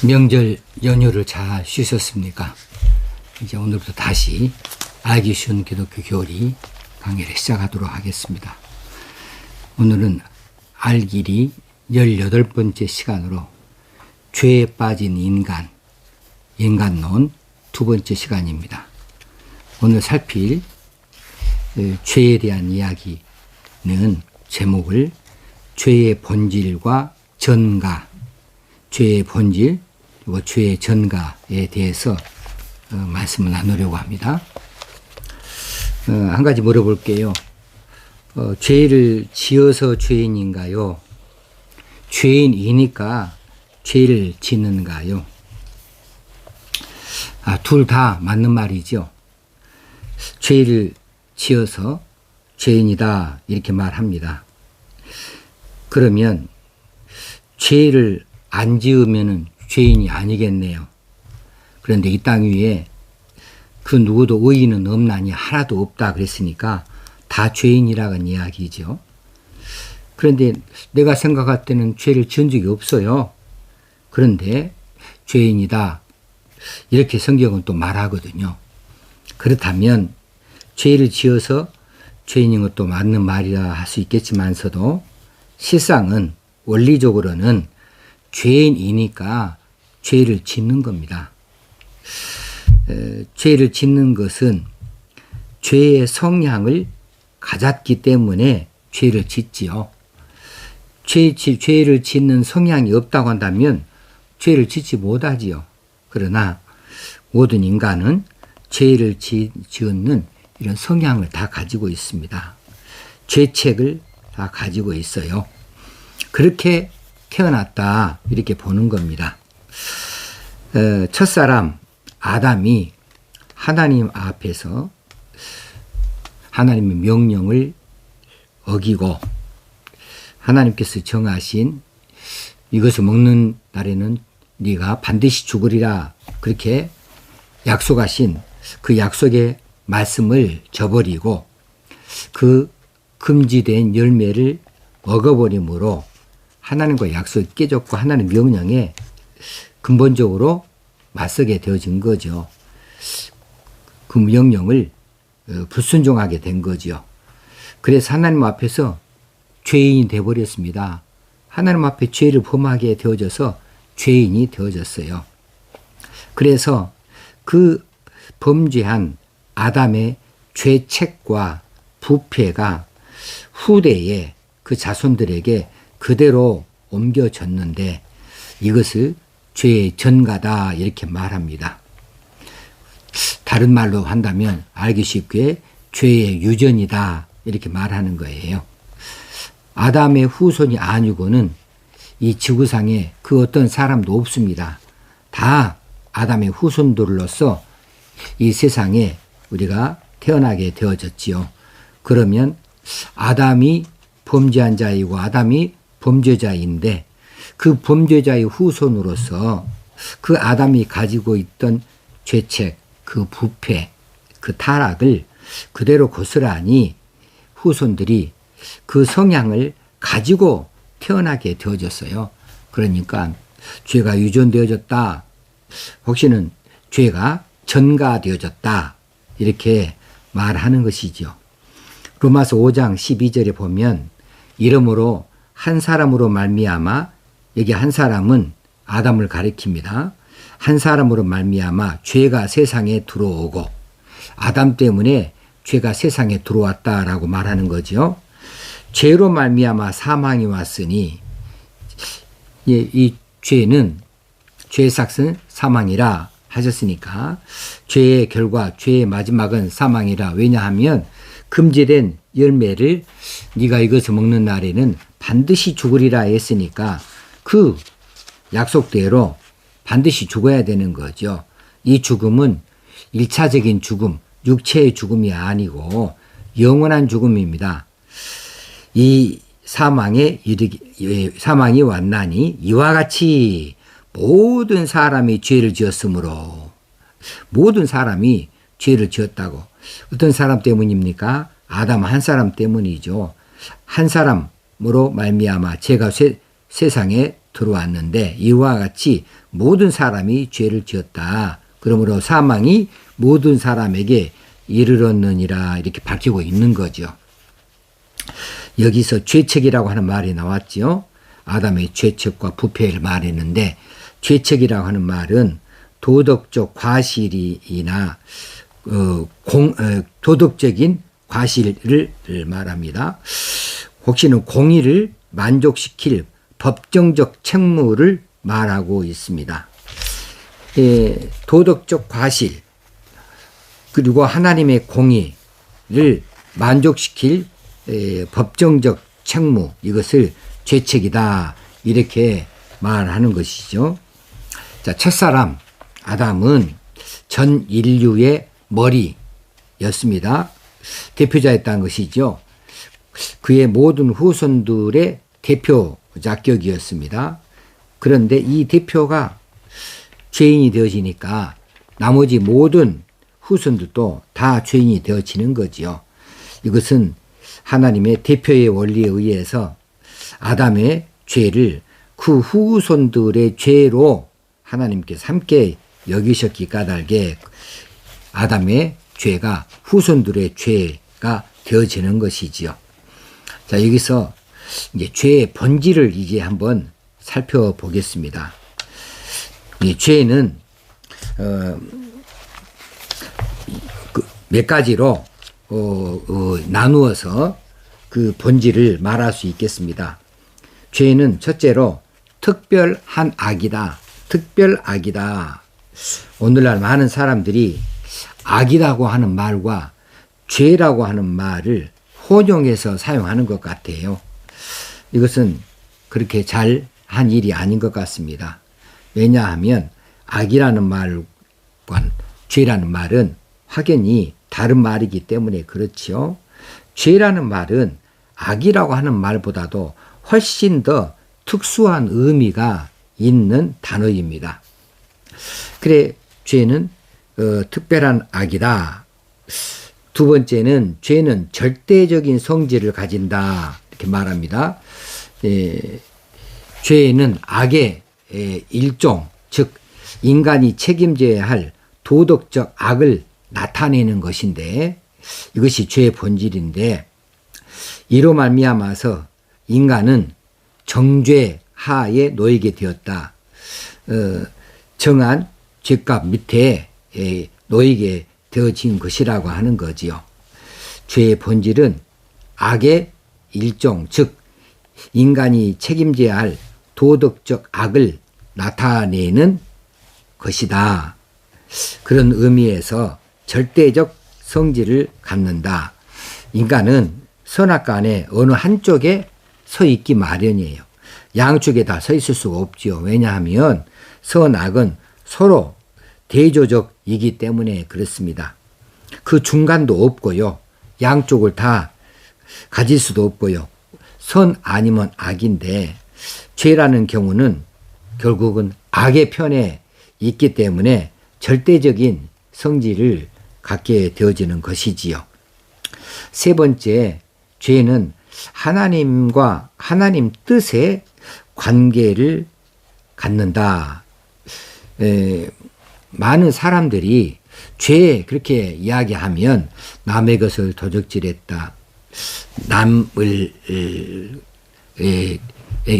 명절 연휴를 잘 쉬셨습니까? 이제 오늘부터 다시 알기 쉬운 기독교 교리 강의를 시작하도록 하겠습니다. 오늘은 알길이 18번째 시간으로 죄에 빠진 인간론 두 번째 시간입니다. 오늘 살필 죄에 대한 이야기는 제목을 죄의 본질과 전가, 죄의 본질 그리고 죄의 전가에 대해서 말씀을 나누려고 합니다. 한 가지 물어볼게요. 죄를 지어서 죄인인가요? 죄인이니까 죄를 짓는가요? 둘 다 맞는 말이죠. 죄를 지어서 죄인이다 이렇게 말합니다. 그러면 죄를 안 지으면은 죄인이 아니겠네요. 그런데 이 땅 위에 그 누구도 의인은 없나니 하나도 없다 그랬으니까 다 죄인이라는 이야기죠. 그런데 내가 생각할 때는 죄를 지은 적이 없어요. 그런데 죄인이다 이렇게 성경은 또 말하거든요. 그렇다면 죄를 지어서 죄인인 것도 맞는 말이라 할 수 있겠지만서도 실상은 원리적으로는 죄인이니까 죄를 짓는 겁니다. 죄를 짓는 것은 죄의 성향을 가졌기 때문에 죄를 짓지요. 죄를 짓는 성향이 없다고 한다면 죄를 짓지 못하지요. 그러나 모든 인간은 죄를 지은 이런 성향을 다 가지고 있습니다. 죄책을 다 가지고 있어요. 그렇게 태어났다 이렇게 보는 겁니다. 첫사람 아담이 하나님 앞에서 하나님의 명령을 어기고 하나님께서 정하신 이것을 먹는 날에는 네가 반드시 죽으리라 그렇게 약속하신 그 약속의 말씀을 저버리고 그 금지된 열매를 먹어버림으로 하나님과 약속이 깨졌고 하나님 명령에 근본적으로 맞서게 되어진 거죠. 그 명령을 불순종하게 된 거죠. 그래서 하나님 앞에서 죄인이 되어버렸습니다. 하나님 앞에 죄를 범하게 되어져서 죄인이 되어졌어요. 그래서 그 범죄한 아담의 죄책과 부패가 후대에 그 자손들에게 그대로 옮겨졌는데 이것을 죄의 전가다 이렇게 말합니다. 다른 말로 한다면 알기 쉽게 죄의 유전이다 이렇게 말하는 거예요. 아담의 후손이 아니고는 이 지구상에 그 어떤 사람도 없습니다. 다 아담의 후손들로서 이 세상에 우리가 태어나게 되어졌지요. 그러면 아담이 범죄한 자이고 아담이 범죄자인데 그 범죄자의 후손으로서 그 아담이 가지고 있던 죄책, 그 부패, 그 타락을 그대로 고스란히 후손들이 그 성향을 가지고 태어나게 되어졌어요. 그러니까 죄가 유전되어졌다. 혹시는 죄가 전가되어졌다. 이렇게 말하는 것이죠. 로마서 5장 12절에 보면 이러므로 한 사람으로 말미암아 여기 한 사람은 아담을 가리킵니다. 한 사람으로 말미암아 죄가 세상에 들어오고 아담 때문에 죄가 세상에 들어왔다라고 말하는 거죠. 죄로 말미암아 사망이 왔으니 이 죄는 죄의 삭은 사망이라 하셨으니까 죄의 결과 죄의 마지막은 사망이라. 왜냐하면 금지된 열매를 네가 이것을 먹는 날에는 반드시 죽으리라 했으니까 그 약속대로 반드시 죽어야 되는 거죠. 이 죽음은 1차적인 죽음, 육체의 죽음이 아니고 영원한 죽음입니다. 이 사망이 왔나니 이와 같이 모든 사람이 죄를 지었으므로 모든 사람이 죄를 지었다고. 어떤 사람 때문입니까? 아담 한 사람 때문이죠. 한 사람으로 말미암아 죄가 세상에 들어왔는데 이와 같이 모든 사람이 죄를 지었다. 그러므로 사망이 모든 사람에게 이르렀느니라 이렇게 밝히고 있는 거죠. 여기서 죄책이라고 하는 말이 나왔죠. 아담의 죄책과 부패를 말했는데 죄책이라고 하는 말은 도덕적 과실이나 도덕적인 과실을 말합니다. 혹시는 공의를 만족시킬 법정적 책무를 말하고 있습니다. 도덕적 과실 그리고 하나님의 공의를 만족시킬 법정적 책무 이것을 죄책이다 이렇게 말하는 것이죠. 자, 첫사람 아담은 전 인류의 머리였습니다. 대표자였다는 것이죠. 그의 모든 후손들의 대표 자격이었습니다. 그런데 이 대표가 죄인이 되어지니까 나머지 모든 후손들도 다 죄인이 되어지는 거지요. 이것은 하나님의 대표의 원리에 의해서 아담의 죄를 그 후손들의 죄로 하나님께서 함께 여기셨기 까닭에 아담의 죄가 후손들의 죄가 되어지는 것이지요. 자, 여기서 이제 죄의 본질을 이제 한번 살펴보겠습니다. 이 죄는 몇 가지로 나누어서 그 본질을 말할 수 있겠습니다. 죄는 첫째로 특별한 악이다. 특별악이다. 오늘날 많은 사람들이 악이라고 하는 말과 죄라고 하는 말을 혼용해서 사용하는 것 같아요. 이것은 그렇게 잘 한 일이 아닌 것 같습니다. 왜냐하면 악이라는 말과 죄라는 말은 확연히 다른 말이기 때문에 그렇지요. 죄라는 말은 악이라고 하는 말보다도 훨씬 더 특수한 의미가 있는 단어입니다. 그래, 죄는 특별한 악이다. 두 번째는 죄는 절대적인 성질을 가진다. 이렇게 말합니다. 죄는 악의 일종, 즉 인간이 책임져야 할 도덕적 악을 나타내는 것인데 이것이 죄의 본질인데 이로 말미암아서 인간은 정죄 하에 놓이게 되었다. 정한 죄값 밑에 놓이게 되어진 것이라고 하는 거지요. 죄의 본질은 악의 일종, 즉 인간이 책임져야 할 도덕적 악을 나타내는 것이다. 그런 의미에서 절대적 성질을 갖는다. 인간은 선악간에 어느 한쪽에 서 있기 마련이에요. 양쪽에 다 서 있을 수가 없지요. 왜냐하면 선악은 서로 대조적이기 때문에 그렇습니다. 그 중간도 없고요. 양쪽을 다 가질 수도 없고요. 선 아니면 악인데 죄라는 경우는 결국은 악의 편에 있기 때문에 절대적인 성질을 갖게 되어지는 것이지요. 세 번째, 죄는 하나님과 하나님 뜻의 관계를 갖는다. 많은 사람들이 죄 그렇게 이야기하면 남의 것을 도적질했다.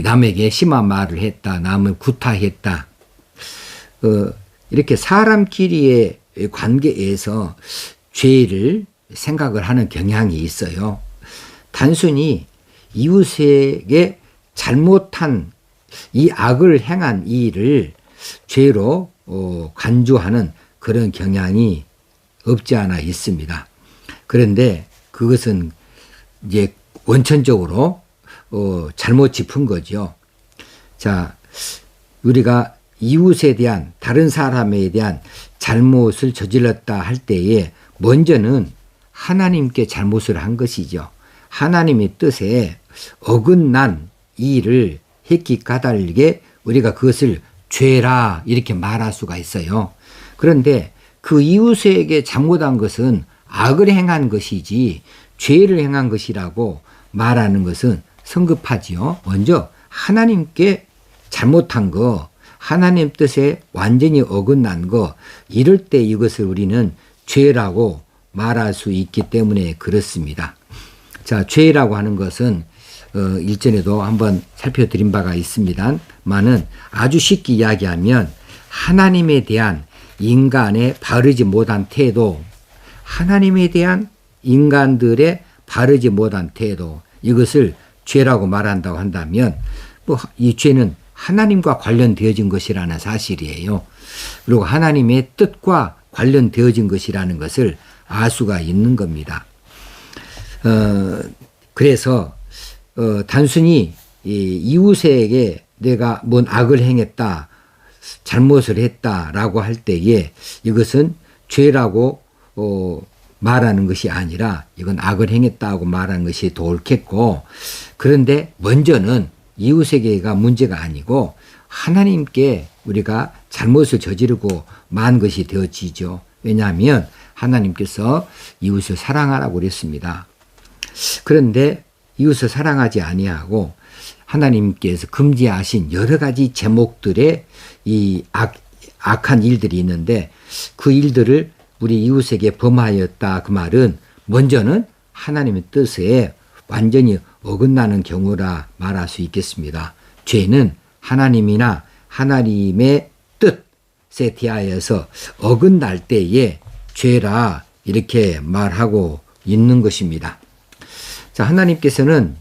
남에게 심한 말을 했다. 남을 구타했다. 이렇게 사람끼리의 관계에서 죄를 생각을 하는 경향이 있어요. 단순히 이웃에게 잘못한 이 악을 행한 일을 죄로 간주하는 그런 경향이 없지 않아 있습니다. 그런데 그것은 이제 원천적으로 잘못 짚은 거죠. 자, 우리가 이웃에 대한 다른 사람에 대한 잘못을 저질렀다 할 때에 먼저는 하나님께 잘못을 한 것이죠. 하나님의 뜻에 어긋난 일을 했기 까닭에 우리가 그것을 죄라 이렇게 말할 수가 있어요. 그런데 그 이웃에게 잘못한 것은 악을 행한 것이지 죄를 행한 것이라고 말하는 것은 성급하지요. 먼저 하나님께 잘못한 거, 하나님 뜻에 완전히 어긋난 거, 이럴 때 이것을 우리는 죄라고 말할 수 있기 때문에 그렇습니다. 자, 죄라고 하는 것은 일전에도 한번 살펴드린 바가 있습니다만은 아주 쉽게 이야기하면 하나님에 대한 인간의 바르지 못한 태도, 하나님에 대한 인간들의 바르지 못한 태도, 이것을 죄라고 말한다고 한다면 이 죄는 하나님과 관련되어진 것이라는 사실이에요. 그리고 하나님의 뜻과 관련되어진 것이라는 것을 알 수가 있는 겁니다. 그래서 단순히 이웃에게 내가 뭔 악을 행했다, 잘못을 했다라고 할 때에 이것은 죄라고 말하는 것이 아니라 이건 악을 행했다고 말하는 것이 더 옳겠고, 그런데 먼저는 이웃에게가 문제가 아니고 하나님께 우리가 잘못을 저지르고 만 것이 되어지죠. 왜냐하면 하나님께서 이웃을 사랑하라고 그랬습니다. 그런데 이웃을 사랑하지 아니하고 하나님께서 금지하신 여러 가지 제목들의 이 악한 일들이 있는데 그 일들을 우리 이웃에게 범하였다, 그 말은 먼저는 하나님의 뜻에 완전히 어긋나는 경우라 말할 수 있겠습니다. 죄는 하나님이나 하나님의 뜻에 대하여서 어긋날 때에 죄라 이렇게 말하고 있는 것입니다. 자, 하나님께서는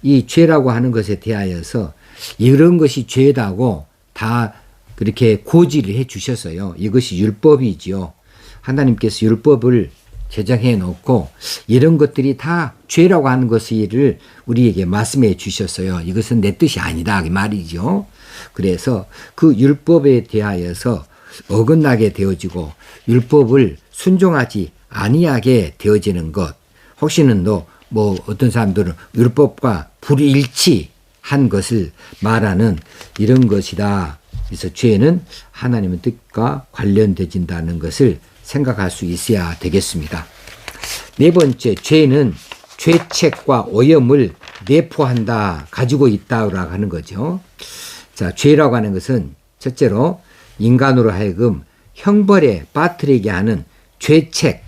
이 죄라고 하는 것에 대하여서 이런 것이 죄다고 다 그렇게 고지를 해 주셨어요. 이것이 율법이지요. 하나님께서 율법을 제정해 놓고 이런 것들이 다 죄라고 하는 것을 우리에게 말씀해 주셨어요. 이것은 내 뜻이 아니다, 그 말이죠. 그래서 그 율법에 대하여서 어긋나게 되어지고 율법을 순종하지 아니하게 되어지는 것, 혹시는 뭐 어떤 사람들은 율법과 불일치한 것을 말하는 이런 것이다. 그래서 죄는 하나님의 뜻과 관련되진다는 것을 생각할 수 있어야 되겠습니다. 네 번째, 죄는 죄책과 오염을 내포한다, 가지고 있다고 하는 거죠. 자, 죄라고 하는 것은 첫째로 인간으로 하여금 형벌에 빠뜨리게 하는 죄책,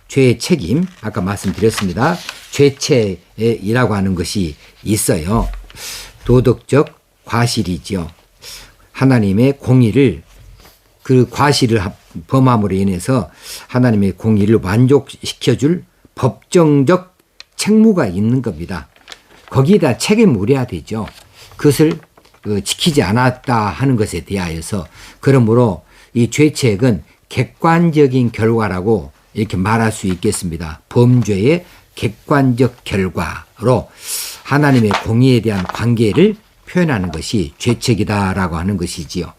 죄의 책임, 아까 말씀드렸습니다. 죄책이라고 하는 것이 있어요. 도덕적 과실이지요. 하나님의 공의를, 그 과실을 범함으로 인해서 하나님의 공의를 만족시켜줄 법정적 책무가 있는 겁니다. 거기에다 책임을 물어야 되죠. 그것을 지키지 않았다 하는 것에 대하여서. 그러므로 이 죄책은 객관적인 결과라고 이렇게 말할 수 있겠습니다. 범죄의 객관적 결과로 하나님의 공의에 대한 관계를 표현하는 것이 죄책이다라고 하는 것이지요.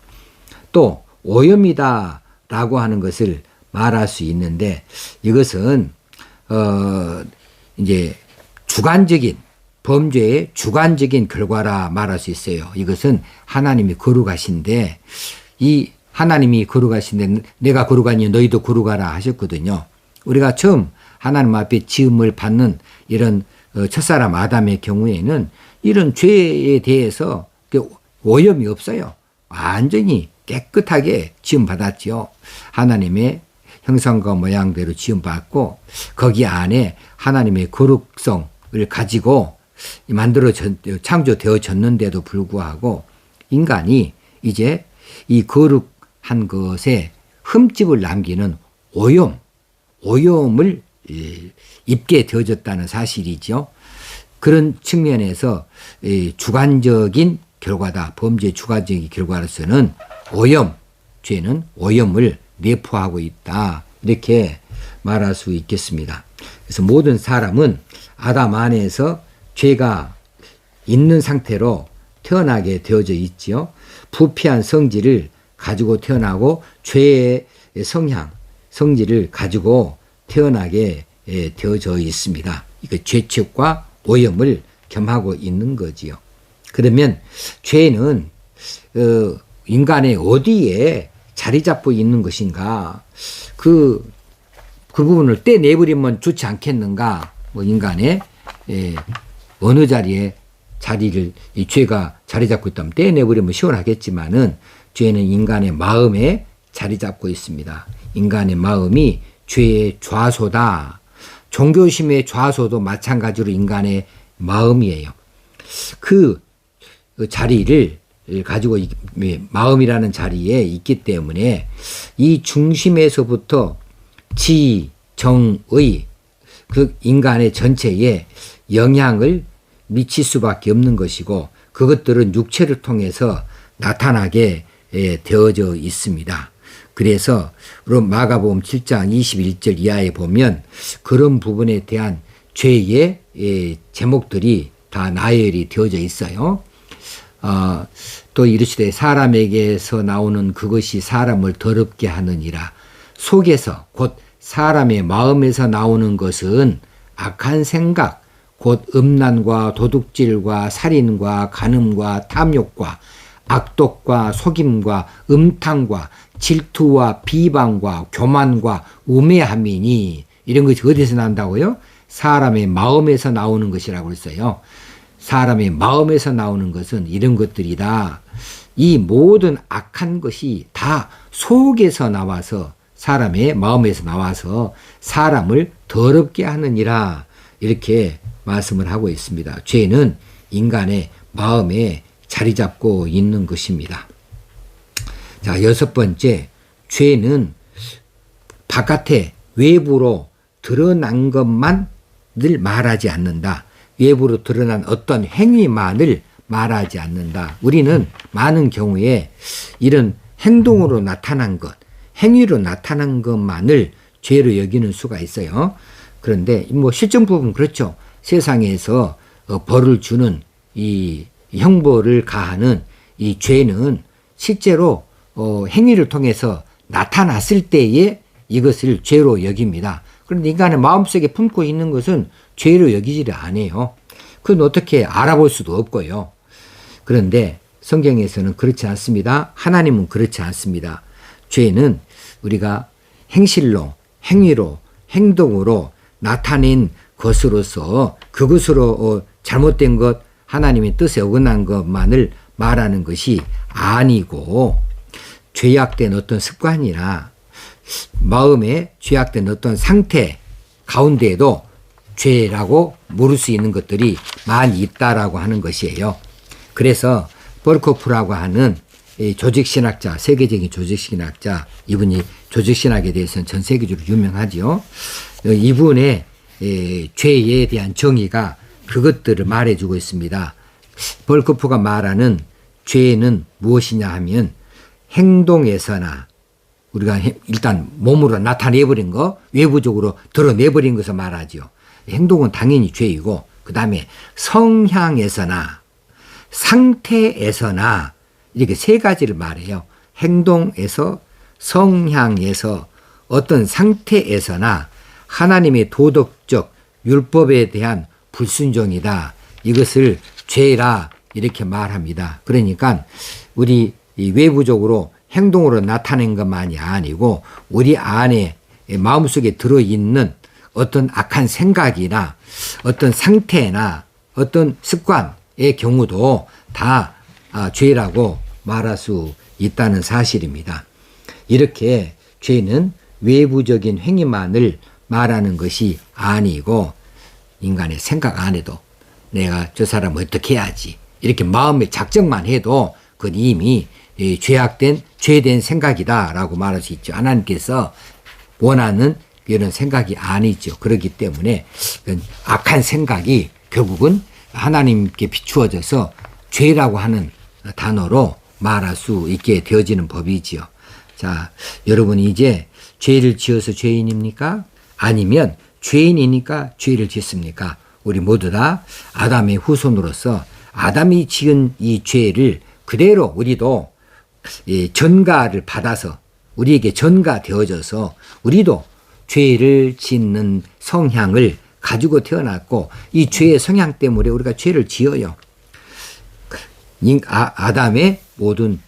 또 오염이다라고 하는 것을 말할 수 있는데 이것은 이제 주관적인 범죄의 주관적인 결과라 말할 수 있어요. 이것은 하나님이 거룩하신데 이 하나님이 거룩하신데 내가 거룩하니 너희도 거룩하라 하셨거든요. 우리가 처음 하나님 앞에 지음을 받는 이런 첫사람 아담의 경우에는 이런 죄에 대해서 오염이 없어요. 완전히 깨끗하게 지음받았죠. 하나님의 형상과 모양대로 지음받고 거기 안에 하나님의 거룩성을 가지고 창조되어졌는데도 불구하고 인간이 이제 이 거룩한 것에 흠집을 남기는 오염을 입게 되어졌다는 사실이죠. 그런 측면에서 주관적인 결과다. 범죄의 주관적인 결과로서는 죄는 오염을 내포하고 있다. 이렇게 말할 수 있겠습니다. 그래서 모든 사람은 아담 안에서 죄가 있는 상태로 태어나게 되어져 있지요. 부패한 성질을 가지고 태어나고 죄의 성질을 가지고 태어나게 되어져 있습니다. 이거 죄책과 오염을 겸하고 있는 거지요. 그러면 죄는 인간의 어디에 자리 잡고 있는 것인가? 그 부분을 떼내버리면 좋지 않겠는가? 인간의 어느 자리에 이 죄가 자리 잡고 있다면 떼내버리면 시원하겠지만은 죄는 인간의 마음에 자리 잡고 있습니다. 인간의 마음이 죄의 좌소다. 종교심의 좌소도 마찬가지로 인간의 마음이에요. 그 자리를 가지고 마음이라는 자리에 있기 때문에 이 중심에서부터 지, 정의 그 인간의 전체에 영향을 미칠 수밖에 없는 것이고 그것들은 육체를 통해서 나타나게 되어져 있습니다. 그래서 마가복음 7장 21절 이하에 보면 그런 부분에 대한 죄의 제목들이 다 나열이 되어져 있어요. 또 이르시되 사람에게서 나오는 그것이 사람을 더럽게 하느니라. 속에서 곧 사람의 마음에서 나오는 것은 악한 생각, 곧 음란과 도둑질과 살인과 간음과 탐욕과 악독과 속임과 음탕과 질투와 비방과 교만과 우매함이니. 이런 것이 어디서 난다고요? 사람의 마음에서 나오는 것이라고 했어요. 사람의 마음에서 나오는 것은 이런 것들이다. 이 모든 악한 것이 다 속에서 나와서 사람의 마음에서 나와서 사람을 더럽게 하느니라. 이렇게 말씀을 하고 있습니다. 죄는 인간의 마음에 자리 잡고 있는 것입니다. 자, 6번째, 죄는 바깥에 외부로 드러난 것만 늘 말하지 않는다. 외부로 드러난 어떤 행위만을 말하지 않는다. 우리는 많은 경우에 이런 행동으로 나타난 것, 행위로 나타난 것만을 죄로 여기는 수가 있어요. 그런데 실전 부분 그렇죠. 세상에서 벌을 주는 이 형벌을 가하는 이 죄는 실제로 행위를 통해서 나타났을 때에 이것을 죄로 여깁니다. 그런데 인간의 마음속에 품고 있는 것은 죄로 여기지를 않아요. 그건 어떻게 알아볼 수도 없고요. 그런데 성경에서는 그렇지 않습니다. 하나님은 그렇지 않습니다. 죄는 우리가 행실로, 행위로, 행동으로 나타낸 것으로서 그것으로 잘못된 것, 하나님의 뜻에 어긋난 것만을 말하는 것이 아니고 죄악된 어떤 습관이나 마음에 죄악된 어떤 상태 가운데에도 죄라고 물을 수 있는 것들이 많이 있다라고 하는 것이에요. 그래서 벌코프라고 하는 조직신학자, 세계적인 조직신학자, 이분이 조직신학에 대해서는 전 세계적으로 유명하죠. 이분의 죄에 대한 정의가 그것들을 말해주고 있습니다. 벌코프가 말하는 죄는 무엇이냐 하면 행동에서나 우리가 일단 몸으로 나타내버린 거, 외부적으로 드러내버린 것을 말하죠. 행동은 당연히 죄이고 그 다음에 성향에서나 상태에서나 이렇게 세 가지를 말해요. 행동에서, 성향에서, 어떤 상태에서나 하나님의 도덕적 율법에 대한 불순종이다. 이것을 죄라 이렇게 말합니다. 그러니까 우리 외부적으로 행동으로 나타낸 것만이 아니고 우리 안에 마음속에 들어있는 어떤 악한 생각이나 어떤 상태나 어떤 습관의 경우도 다 죄라고 말할 수 있다는 사실입니다. 이렇게 죄는 외부적인 행위만을 말하는 것이 아니고 인간의 생각 안에도 내가 저 사람을 어떻게 해야지 이렇게 마음의 작정만 해도 그건 이미 죄된 생각이다라고 말할 수 있죠. 하나님께서 원하는 이런 생각이 아니죠. 그렇기 때문에 악한 생각이 결국은 하나님께 비추어져서 죄라고 하는 단어로 말할 수 있게 되어지는 법이지요. 자, 여러분 이제 죄를 지어서 죄인입니까? 아니면 죄인이니까 죄를 짓습니까? 우리 모두 다 아담의 후손으로서 아담이 지은 이 죄를 그대로 우리도 전가를 받아서 우리에게 전가되어져서 우리도 죄를 짓는 성향을 가지고 태어났고 이 죄의 성향 때문에 우리가 죄를 지어요. 아담의 모든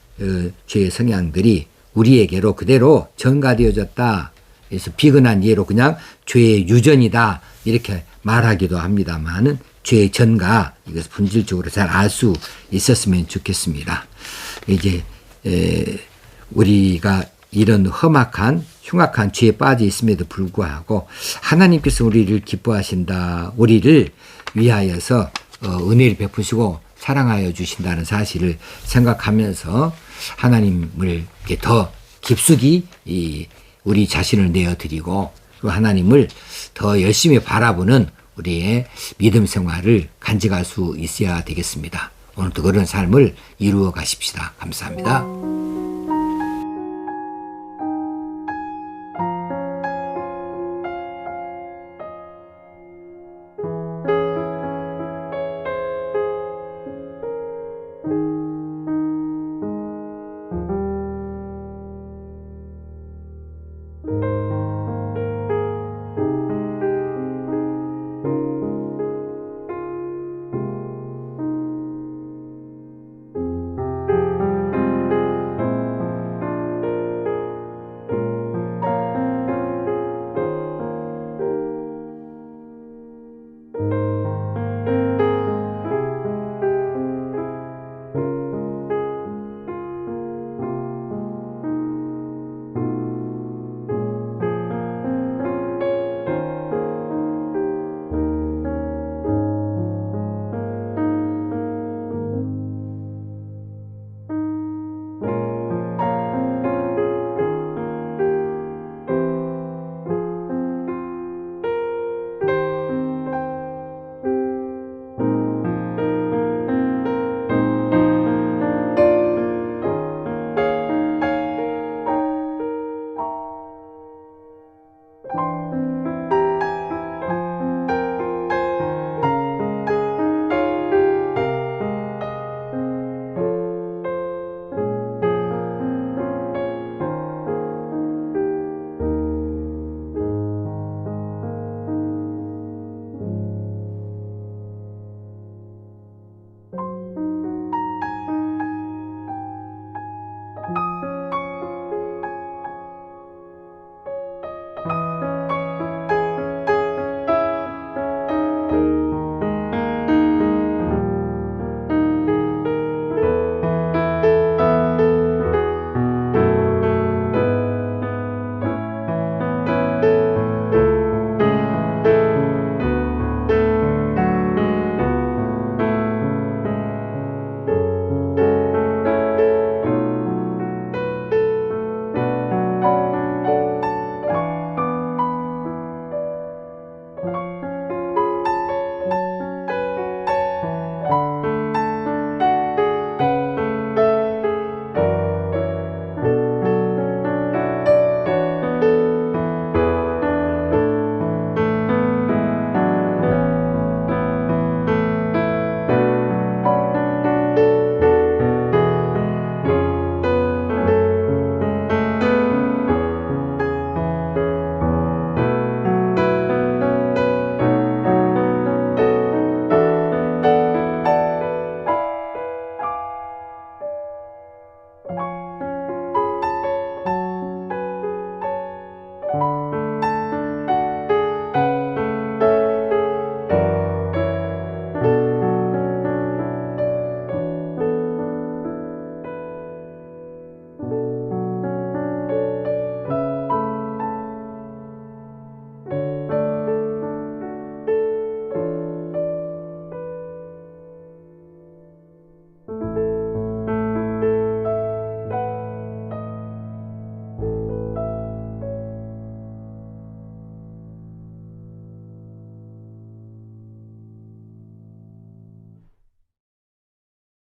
죄의 성향들이 우리에게로 그대로 전가되어졌다. 그래서 비근한 예로 그냥 죄의 유전이다 이렇게 말하기도 합니다만은 죄의 전가 이것을 본질적으로 잘 알 수 있었으면 좋겠습니다. 이제 우리가 이런 험악한 흉악한 죄에 빠져 있음에도 불구하고 하나님께서 우리를 기뻐하신다, 우리를 위하여서 은혜를 베푸시고 사랑하여 주신다는 사실을 생각하면서 하나님을 더 깊숙이 우리 자신을 내어드리고 그 하나님을 더 열심히 바라보는 우리의 믿음 생활을 간직할 수 있어야 되겠습니다. 오늘도 그런 삶을 이루어 가십시다. 감사합니다.